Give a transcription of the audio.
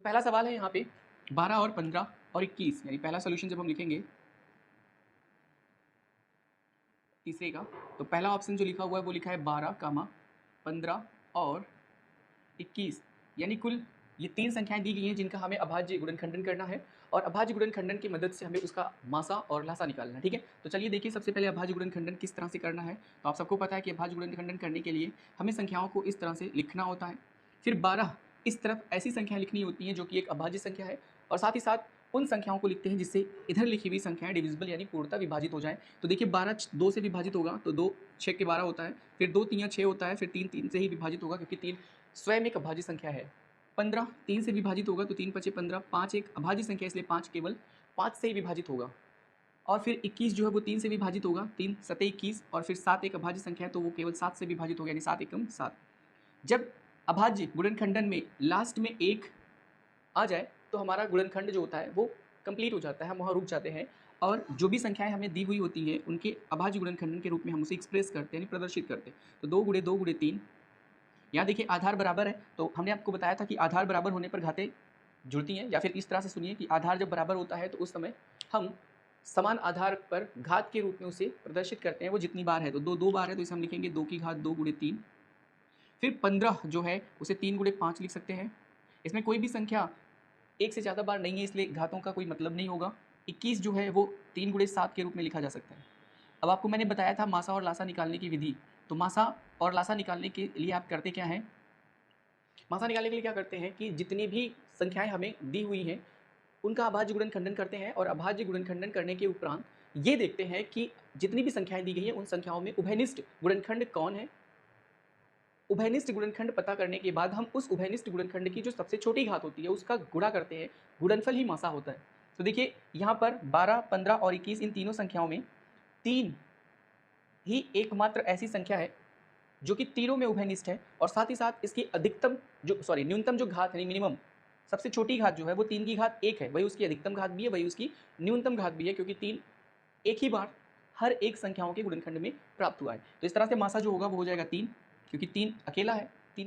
पहला सवाल है यहाँ पे 12 और 15 और 21, यानी पहला सोल्यूशन जब हम लिखेंगे तीसरे का, तो पहला ऑप्शन जो लिखा हुआ है वो लिखा है 12, 15 और 21, यानी कुल ये 3 संख्याएं दी गई हैं जिनका हमें अभाज्य गुणनखंडन करना है और अभाज्य गुणनखंडन की मदद से हमें उसका मासा और लासा निकालना है। ठीक है, तो चलिए देखिए सबसे पहले अभाज्य गुणनखंडन किस तरह से करना है। तो आप सबको पता है कि अभाज्य गुणनखंडन करने के लिए हमें संख्याओं को इस तरह से लिखना होता है, फिर 12 इस तरफ ऐसी संख्याएं लिखनी होती हैं जो कि एक अभाज्य संख्या है, और साथ ही साथ उन संख्याओं को लिखते हैं जिससे इधर लिखी हुई संख्याएं डिविजिबल यानी पूर्णतः विभाजित हो जाए। तो देखिए 12 2 से विभाजित होगा तो 2 6 के 12 होता है, फिर 2 3 6 होता है, फिर 3 3 से ही विभाजित होगा क्योंकि 3 स्वयं एक अभाज्य संख्या है। 15 3 से विभाजित होगा तो 3 5 15, 5 एक अभाज्य संख्या इसलिए 5 केवल 5 से ही विभाजित होगा। और फिर 21 जो है वो 3 से विभाजित होगा, 3 7 21, और फिर 7 एक अभाज्य संख्या है तो वो केवल 7 से विभाजित होगा, यानी 7 एकम 7। जब अभाज्य गुणनखंडन में लास्ट में 1 आ जाए तो हमारा गुणनखंड जो होता है वो कंप्लीट हो जाता है, हम वहाँ रुक जाते हैं, और जो भी संख्याएं हमें दी हुई होती हैं उनके अभाज्य गुणनखंडन के रूप में हम उसे एक्सप्रेस करते हैं, यानी प्रदर्शित करते हैं। तो 2 गुणे 2 गुणे 3, यहाँ देखिए आधार बराबर है, तो हमने आपको बताया था कि आधार बराबर होने पर घातें जुड़ती हैं, या फिर इस तरह से सुनिए कि आधार जब बराबर होता है तो उस समय हम समान आधार पर घात के रूप में उसे प्रदर्शित करते हैं, वो जितनी बार है। तो 2 बार है तो इसे हम लिखेंगे 2 की घात 2 गुणे 3। फिर 15 जो है उसे 3 गुणे 5 लिख सकते हैं। इसमें कोई भी संख्या 1 से ज़्यादा बार नहीं है इसलिए घातों का कोई मतलब नहीं होगा। 21 जो है वो 3 गुणे 7 के रूप में लिखा जा सकता है। अब आपको मैंने बताया था मासा और लासा निकालने की विधि, तो मासा और लासा निकालने के लिए आप करते क्या हैं, मासा निकालने के लिए क्या करते हैं कि जितनी भी संख्याएं हमें दी हुई हैं उनका अभाज्य गुणनखंडन करते हैं, और अभाज्य गुणनखंडन करने के उपरांत ये देखते हैं कि जितनी भी संख्याएं दी गई हैं उन संख्याओं में उभयनिष्ठ गुणनखंड कौन है। उभयनिष्ठ गुणनखंड पता करने के बाद हम उस उभयनिष्ठ गुणनखंड की जो सबसे छोटी घात होती है उसका गुणा करते हैं, गुणनफल ही मासा होता है। तो देखिए यहाँ पर 12, 15 और 21 इन तीनों संख्याओं में 3 ही एकमात्र ऐसी संख्या है जो कि तीनों में उभयनिष्ठ है, और साथ ही साथ इसकी अधिकतम न्यूनतम जो घात है, मिनिमम सबसे छोटी घात जो है वो 3 की घात 1 है, वही उसकी अधिकतम घात भी है, वही उसकी न्यूनतम घात भी है, क्योंकि 3 एक ही बार हर एक संख्याओं के गुणनखंड में प्राप्त हुआ है। तो इस तरह से मासा जो होगा वो हो जाएगा 3, क्योंकि 3 अकेला है।